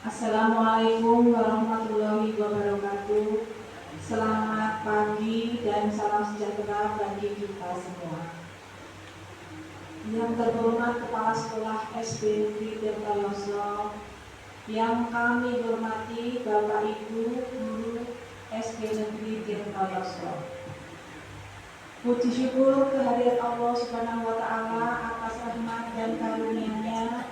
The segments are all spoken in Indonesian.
Assalamualaikum warahmatullahi wabarakatuh. Selamat pagi dan salam sejahtera bagi kita semua. Yang terhormat Kepala Sekolah SD Negeri Tirtayasa, yang kami hormati Bapak Ibu Guru SD Negeri Tirtayasa. Puji syukur kehadirat Allah Subhanahu wa Ta'ala atas rahmat dan karunia-Nya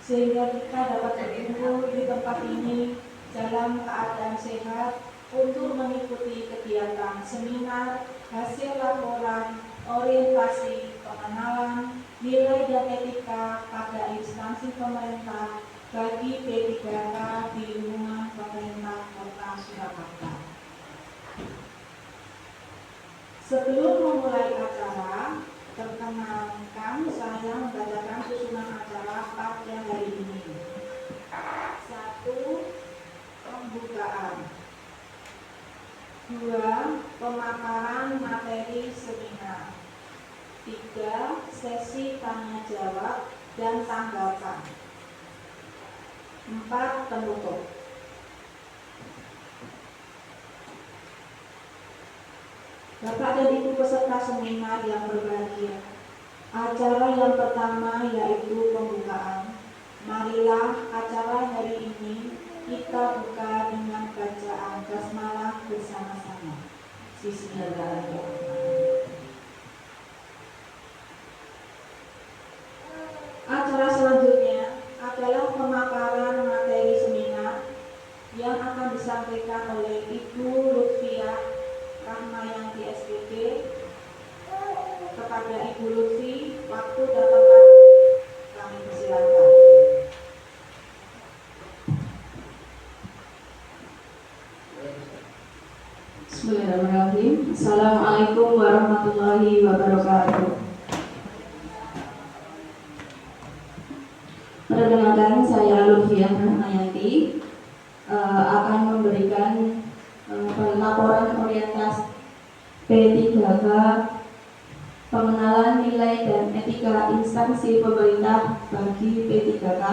sehingga kita dapat berkumpul di tempat ini dalam keadaan sehat untuk mengikuti kegiatan seminar, hasil laporan, orientasi, pengenalan, nilai dan etika pada instansi pemerintah bagi P3K di lingkungan pemerintah Kota Surakarta. Sebelum memulai acara, perkenalkan saya membacakan susunan acara pada hari ini. 1. Pembukaan. 2. Pemaparan materi seminar. 3. Sesi tanya jawab dan tanggapan. 4. Penutup. Bapak dan Ibu peserta seminar yang berbahagia, acara yang pertama yaitu pembukaan. Marilah acara hari ini kita buka dengan bacaan basmalah bersama-sama. Bismillahirrahmanirrahim. Acara selanjutnya adalah pemaparan materi seminar yang akan disampaikan oleh Ibu Lutfiah Rahmayanti SPG. Kepada Ibu Lutfi, waktu dan tempat kami persilakan. Bismillahirrahmanirrahim. Assalamualaikum warahmatullahi wabarakatuh. Perkenalkan, saya Lutfiah Rahmayanti akan memberikan laporan orientasi P3K pengenalan nilai dan etika instansi pemerintah bagi P3K,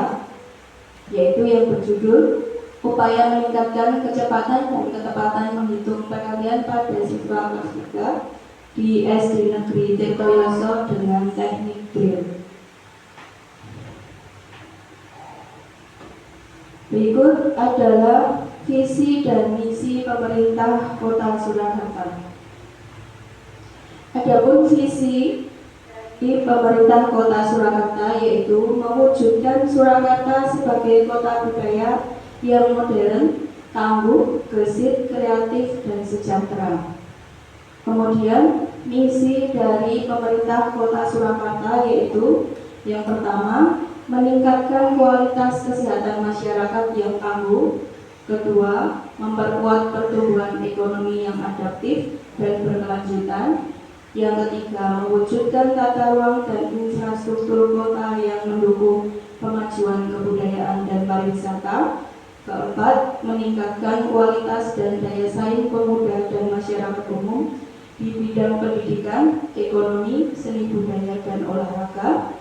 yaitu yang berjudul upaya meningkatkan kecepatan dan ketepatan menghitung peralihan pada siswa kelas 3 di SD Negeri Tirtayasa dengan teknik Braille. Berikut adalah visi dan misi pemerintah Kota Surakarta. Adapun visi di pemerintah Kota Surakarta yaitu mewujudkan Surakarta sebagai kota budaya yang modern, tangguh, gesit, kreatif, dan sejahtera. Kemudian misi dari pemerintah Kota Surakarta yaitu yang pertama, meningkatkan kualitas kesehatan masyarakat yang tangguh. Kedua, memperkuat pertumbuhan ekonomi yang adaptif dan berkelanjutan. Yang ketiga, mewujudkan tata ruang dan infrastruktur kota yang mendukung kemajuan kebudayaan dan pariwisata. Keempat, meningkatkan kualitas dan daya saing pemuda dan masyarakat umum di bidang pendidikan, ekonomi, seni budaya, dan olahraga.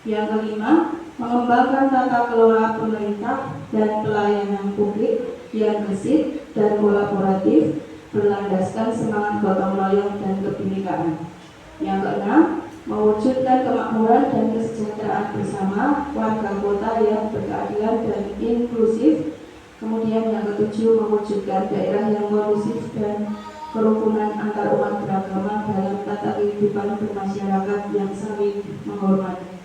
Yang kelima, mengembangkan tata kelola pemerintah dan pelayanan publik yang gesit dan kolaboratif, berlandaskan semangat gotong royong dan kebinekaan. Yang keenam, mewujudkan kemakmuran dan kesejahteraan bersama warga kota yang berkeadilan dan inklusif. Kemudian yang ketujuh, mewujudkan daerah yang kondusif dan kerukunan antar umat beragama dalam tata kehidupan bermasyarakat yang saling menghormati.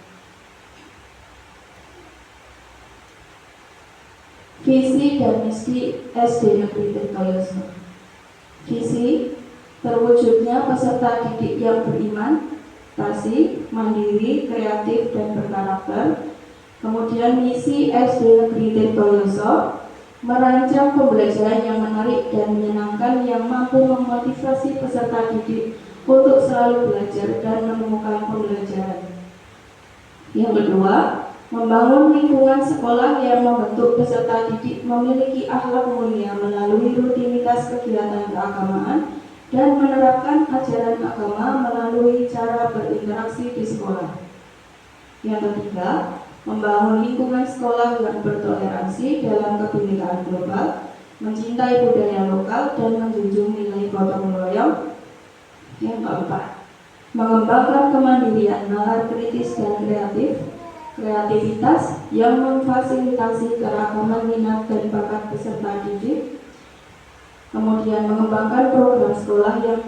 Visi dan misi SD Negeri Tirtayasa. Visi, terwujudnya peserta didik yang beriman, fasih, mandiri, kreatif, dan berkarakter. Kemudian misi SD Negeri Tirtayasa, merancang pembelajaran yang menarik dan menyenangkan yang mampu memotivasi peserta didik untuk selalu belajar dan menemukan pembelajaran. Yang kedua, membangun lingkungan sekolah yang membentuk peserta didik memiliki akhlak mulia melalui rutinitas kegiatan keagamaan dan menerapkan ajaran agama melalui cara berinteraksi di sekolah. Yang ketiga, membangun lingkungan sekolah yang bertoleransi dalam kebinekaan global, mencintai budaya lokal, dan menjunjung nilai gotong royong. Yang keempat, mengembangkan kemandirian nalar kritis dan kreativitas yang memfasilitasi keragaman minat dan bakat peserta didik. Kemudian mengembangkan program sekolah yang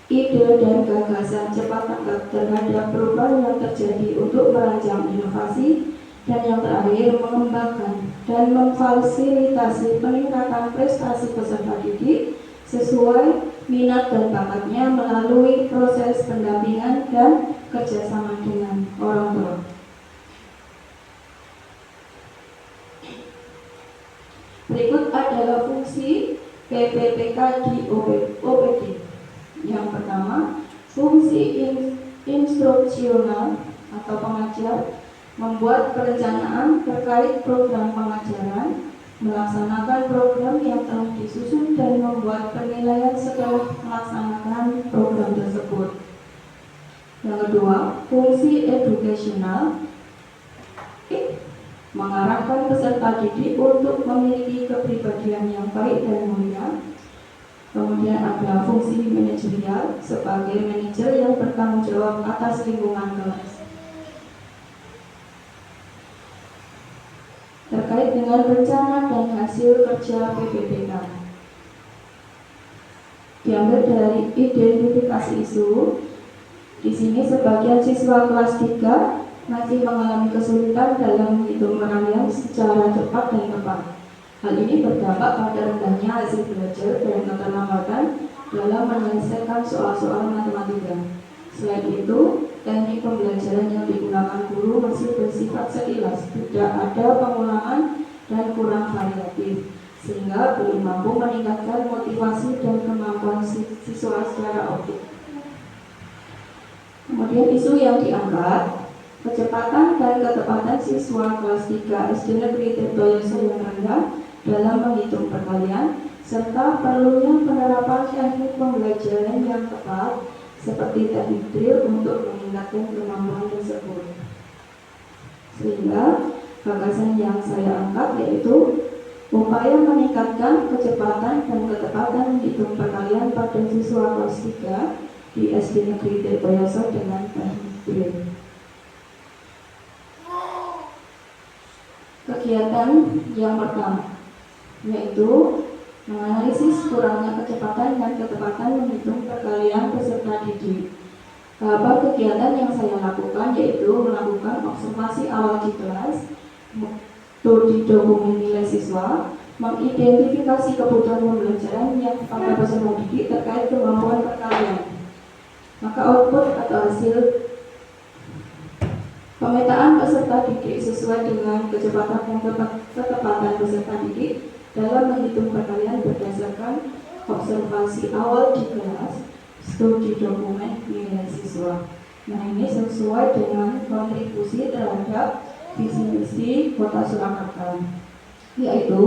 ide dan gagasan cepat tanggap terhadap perubahan yang terjadi untuk merancang inovasi. Dan yang terakhir, mengembangkan dan memfasilitasi peningkatan prestasi peserta didik sesuai minat dan bakatnya melalui proses pendampingan dan kerjasama dengan orang tua. Berikut adalah fungsi PPPK di OPD. Yang pertama, fungsi instruksional atau pengajar, membuat perencanaan terkait program pengajaran, melaksanakan program yang telah disusun dan membuat penilaian setelah melaksanakan program tersebut. Yang kedua, fungsi edukasional, mengarahkan peserta didik untuk memiliki kepribadian yang baik dan mulia. Kemudian ada fungsi manajerial sebagai manajer yang bertanggung jawab atas lingkungan kelas. Terkait dengan rencana dan hasil kerja PPPK, diambil dari identifikasi isu. Di sini sebagian siswa kelas 3 masih mengalami kesulitan dalam menghitung peralihan secara cepat dan tepat. Hal ini berdampak pada rendahnya hasil belajar dan keterlambatan dalam menyelesaikan soal-soal matematika. Selain itu, teknik pembelajaran yang digunakan guru masih bersifat sekilas, tidak ada pengulangan dan kurang variatif, sehingga belum mampu meningkatkan motivasi dan kemampuan siswa secara objektif. Kemudian isu yang diangkat, kecepatan dan ketepatan siswa kelas 3 SD Negeri Tirtoyoso yang rendah dalam menghitung perkalian, serta perlunya penerapan teknik pembelajaran yang tepat seperti teknik drill untuk meningkatkan kemampuan tersebut. Sehingga gagasan yang saya angkat yaitu upaya meningkatkan kecepatan dan ketepatan menghitung perkalian pada siswa kelas 3 di SD Negeri Tirtoyoso dengan teknik drill. Kegiatan yang pertama yaitu menganalisis kurangnya kecepatan dan ketepatan menghitung perkalian peserta didik. Tahapan kegiatan yang saya lakukan yaitu melakukan observasi awal di kelas, studi dokumen nilai siswa, mengidentifikasi kebutuhan pembelajaran yang pada peserta didik terkait kemampuan perkalian. Maka output atau hasil pemetaan peserta didik sesuai dengan kecepatan dan ketepatan peserta didik dalam menghitung perkalian berdasarkan observasi awal di kelas, studi dokumen nilai siswa. Nah, ini sesuai dengan kontribusi terhadap visi misi Kota Surakarta, yaitu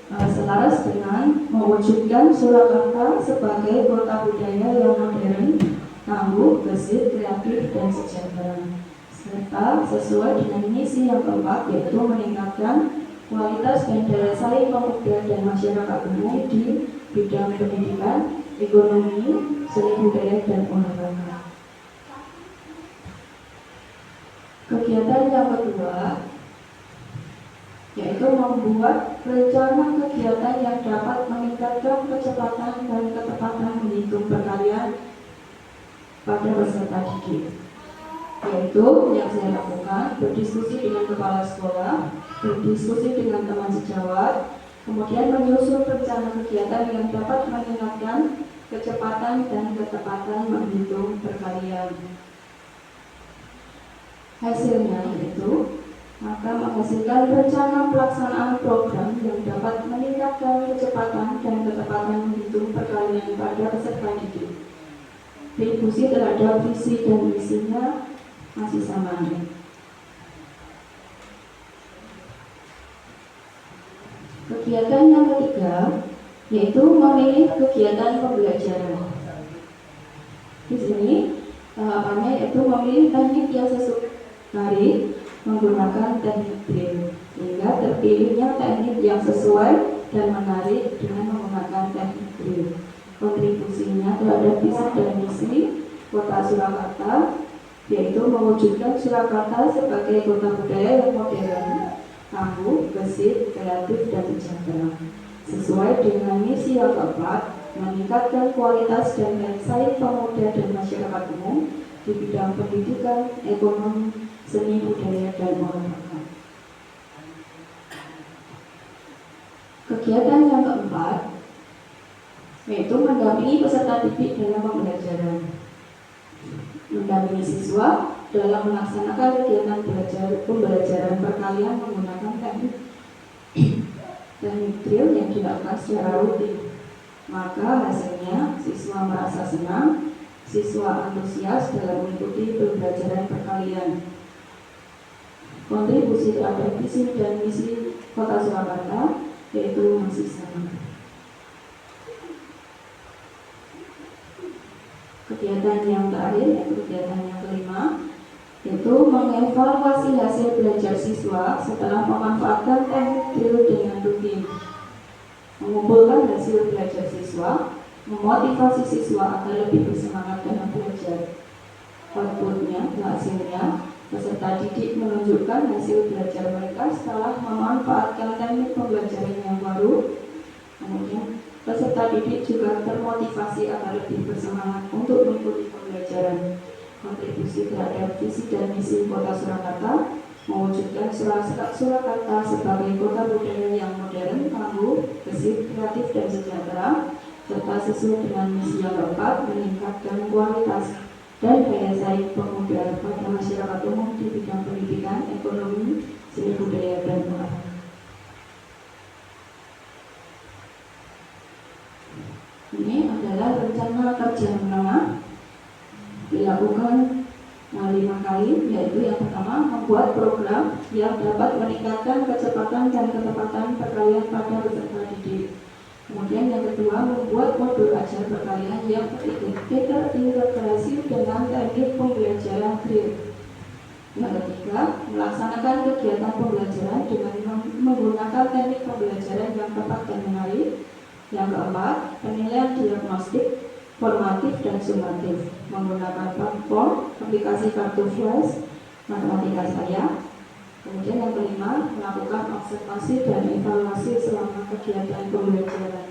selaras dengan mewujudkan Surakarta sebagai kota budaya yang modern, tangguh, gesit, kreatif, dan sejahtera, serta sesuai dengan misi yang keempat yaitu meningkatkan kualitas dan daya saing pemuda dan masyarakat umum di bidang pendidikan, ekonomi, seni budaya, dan olahraga. Kegiatan yang kedua yaitu membuat rencana kegiatan yang dapat meningkatkan kecepatan dan ketepatan menghitung perkalian pada peserta didik. Yaitu yang saya lakukan berdiskusi dengan kepala sekolah, berdiskusi dengan teman sejawat, kemudian menyusun rencana kegiatan yang dapat meningkatkan kecepatan dan ketepatan menghitung perkalian. Hasilnya yaitu maka menghasilkan rencana pelaksanaan program yang dapat meningkatkan kecepatan dan ketepatan menghitung perkalian pada peserta didik. Kontribusi terhadap visi dan misinya masih sama. Kegiatan yang ketiga yaitu memilih kegiatan pembelajaran. Di sini tahapannya yaitu memilih teknik yang sesuai dari menggunakan teknik drill, sehingga terpilihnya teknik yang sesuai dan menarik dengan menggunakan teknik drill. Kontribusinya terhadap visi dan misi Kota Surakarta yaitu mewujudkan Surakarta sebagai kota budaya yang modern, tangguh, gesit, kreatif, dan sejahtera. Sesuai dengan misi yang keempat, meningkatkan kualitas dan daya saing pemuda dan masyarakat umum di bidang pendidikan, ekonomi, seni budaya, dan olahraga. Kegiatan yang keempat yaitu mendampingi peserta didik dalam pembelajaran. Mendampingi siswa dalam melaksanakan kegiatan pembelajaran perkalian menggunakan teknik drill yang dilakukan secara rutin. Maka hasilnya siswa merasa senang, siswa antusias dalam mengikuti pembelajaran perkalian. Kontribusi terhadap visi dan misi Kota Surakarta yaitu masih sama. Kegiatan yang terakhir yaitu kegiatan yang kelima, yaitu mengevaluasi hasil belajar siswa setelah memanfaatkan teknik drill dengan rutin. Mengumpulkan hasil belajar siswa, memotivasi siswa agar lebih bersemangat dalam belajar. Outputnya, hasilnya, peserta didik menunjukkan hasil belajar mereka setelah memanfaatkan teknik pembelajaran yang baru. Kemudian, peserta didik juga termotivasi agar lebih bersemangat untuk mengikuti pembelajaran. Kontribusi terhadap visi dan misi Kota Surakarta mewujudkan Surakarta sebagai kota budaya yang modern, tangguh, gesit, kreatif, dan sejahtera, serta sesuai dengan misi yang keempat, meningkatkan kualitas dan daya saing pemuda pada masyarakat umum di bidang pendidikan, ekonomi, seni budaya, dan olahraga. Ini adalah rencana kerja menengah dilakukan 5 kali, yaitu yang pertama membuat program yang dapat meningkatkan kecepatan dan ketepatan perkalian pada peserta didik. Kemudian yang kedua membuat modul ajar perkalian yang terintegrasi dengan teknik pembelajaran drill. Yang ketiga melaksanakan kegiatan pembelajaran dengan menggunakan teknik pembelajaran yang tepat dan menarik. Yang keempat, penilaian diagnostik, formatif dan sumatif menggunakan platform aplikasi kartu flash matematika saya. Kemudian yang kelima, melakukan observasi dan evaluasi selama kegiatan pembelajaran.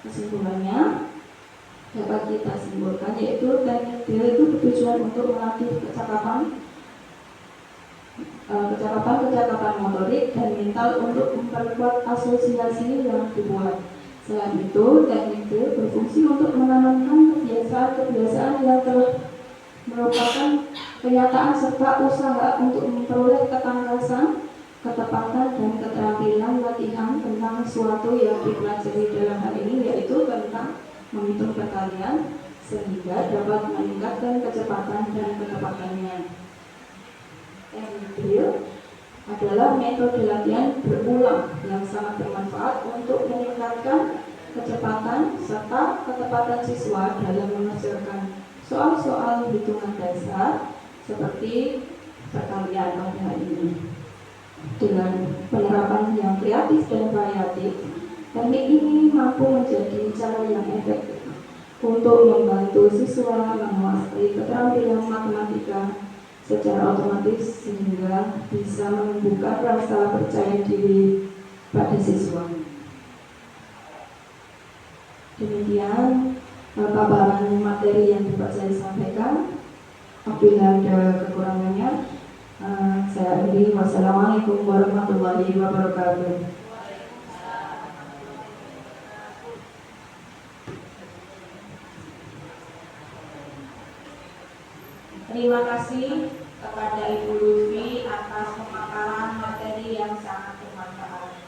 Kesimpulannya dapat kita simpulkan yaitu teknik drill itu bertujuan untuk melatih kecakapan motorik dan mental untuk memperkuat asosiasi yang dibuat. Selain itu, teknik drill berfungsi untuk menanamkan kebiasaan yang telah merupakan kenyataan serta usaha untuk memperoleh ketangkasan, ketepatan, dan keterampilan latihan tentang sesuatu yang dipelajari dalam hal ini yaitu tentang menghitung perkalian sehingga dapat meningkatkan kecepatan dan ketepatannya. Teknik drill adalah metode latihan berulang yang sangat bermanfaat untuk meningkatkan kecepatan serta ketepatan siswa dalam mengerjakan soal-soal hitungan dasar seperti perkalian pada hari ini. Dengan penerapan yang kreatif dan variatif, teknik ini mampu menjadi cara yang efektif untuk membantu siswa menguasai keterampilan matematika secara otomatis sehingga bisa menumbuhkan rasa percaya diri pada siswa. Demikian paparan materi yang dapat saya sampaikan. Apabila ada kekurangannya, saya akhiri. Wassalamualaikum warahmatullahi wabarakatuh. Terima kasih kepada Ibu Lutfi atas pemaparan materi yang sangat bermanfaat.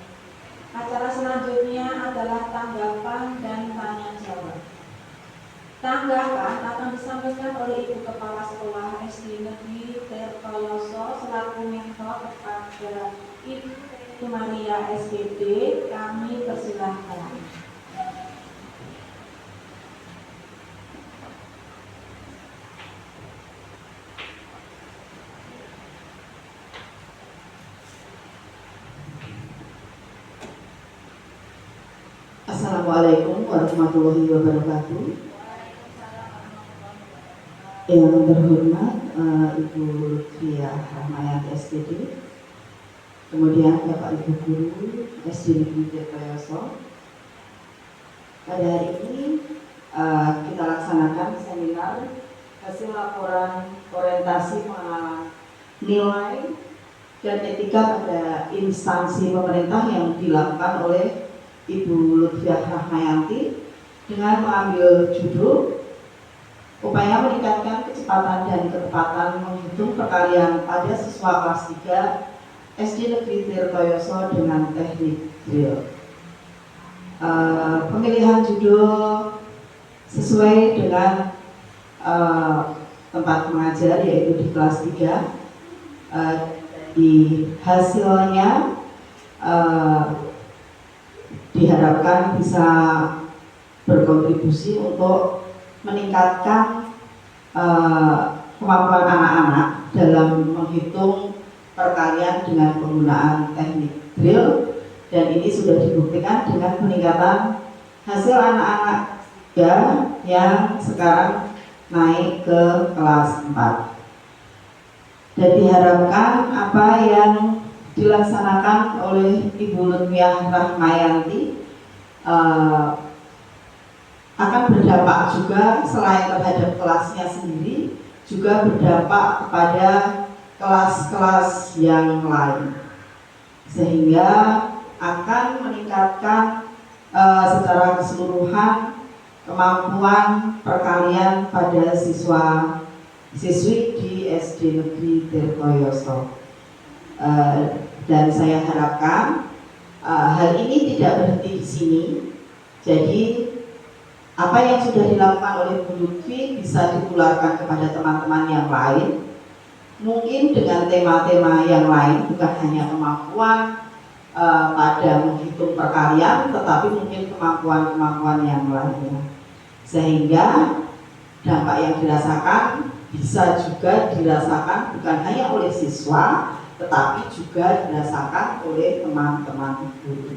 Acara selanjutnya adalah tanggapan dan tanya jawab. Tanggapan akan disampaikan oleh Ibu Kepala Sekolah SD Negeri Tirtoyoso selaku mentor kepada Ibu Maria SPD. Kami persilahkan. Assalamualaikum warahmatullahi wabarakatuh. Yang terhormat Ibu Lutfiah Rahmayanti SPD, kemudian Bapak Ibu Guru SD Negeri Tirtoyoso. Pada hari ini kita laksanakan seminar hasil laporan orientasi mengenai nilai dan etika pada instansi pemerintah yang dilakukan oleh Ibu Lutfiah Rahmayanti dengan mengambil judul upaya meningkatkan kecepatan dan ketepatan menghitung perkalian pada siswa kelas 3 SD Negeri Tirtoyoso dengan teknik drill. Pemilihan judul sesuai dengan tempat mengajar, yaitu di kelas 3. Di hasilnya diharapkan bisa berkontribusi untuk meningkatkan kemampuan anak-anak dalam menghitung perkalian dengan penggunaan teknik drill, dan ini sudah dibuktikan dengan peningkatan hasil anak-anak yang sekarang naik ke kelas 4. Dan diharapkan apa yang dilaksanakan oleh Ibu Lutfiah Rahmayanti akan berdampak juga selain terhadap kelasnya sendiri, juga berdampak kepada kelas-kelas yang lain, sehingga akan meningkatkan secara keseluruhan kemampuan perkalian pada siswi di SD Negeri Tirtoyoso. Dan saya harapkan hal ini tidak berhenti di sini. Jadi apa yang sudah dilakukan oleh Bu Lutfi bisa ditularkan kepada teman-teman yang lain, mungkin dengan tema-tema yang lain, bukan hanya kemampuan pada menghitung perkalian, tetapi mungkin kemampuan-kemampuan yang lainnya, sehingga dampak yang dirasakan bisa juga dirasakan bukan hanya oleh siswa, tetapi juga dirasakan oleh teman-teman guru.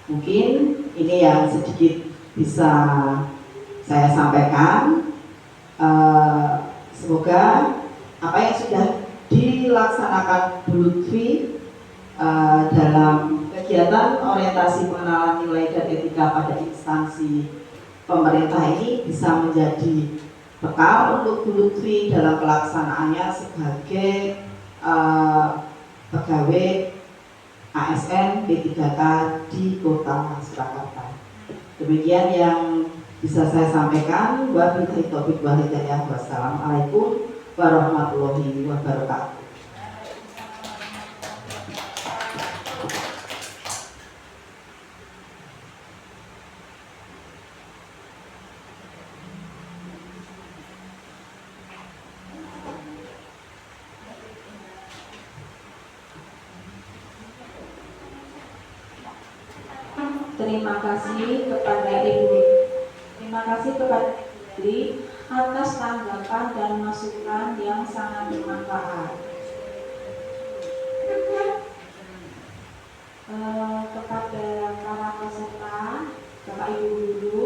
Mungkin ini yang sedikit bisa saya sampaikan. Semoga apa yang sudah dilaksanakan Bu Lutfi dalam kegiatan orientasi pengenalan nilai dan etika pada instansi pemerintah ini bisa menjadi bekal untuk Bu Lutfi dalam pelaksanaannya sebagai pegawai ASN P3K di Kota Surakarta. Demikian yang bisa saya sampaikan. Wabillahi taufiq wal hidayah. Wassalamualaikum warahmatullahi wabarakatuh. Terima kasih kepada Ibu. Terima kasih kepada Ibu atas tanggapan dan masukan yang sangat bermanfaat. Kepada para peserta, Bapak Ibu guru,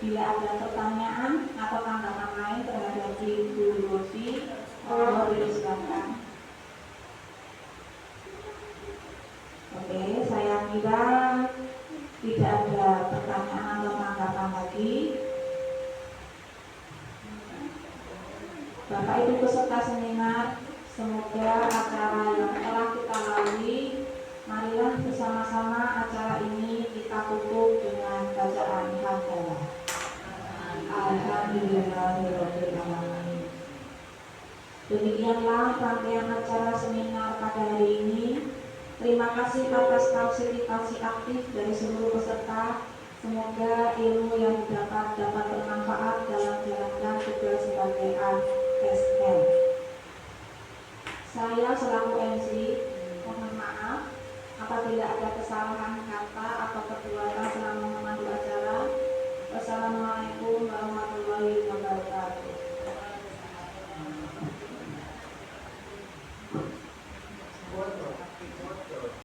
bila ada pertanyaan atau tanggapan lain terhadap Ibu Lutfi, mohon dipersilakan. Oke, saya kira tidak ada pertanyaan atau tanggapan lagi. Bapak Ibu peserta seminar, semoga acara yang telah kita lalui, marilah bersama-sama acara ini kita tutup dengan bacaan hamdalah. Alhamdulillahirabbil alamin. Demikianlah rangkaian acara seminar pada hari ini. Terima kasih atas partisipasi aktif dari seluruh peserta. Semoga ilmu yang didapat dapat bermanfaat dalam menjalankan tugas sebagai ASN. Saya selaku MC mohon maaf apabila ada kesalahan kata atau perbuatan selama memandu acara. Wassalamualaikum warahmatullahi wabarakatuh.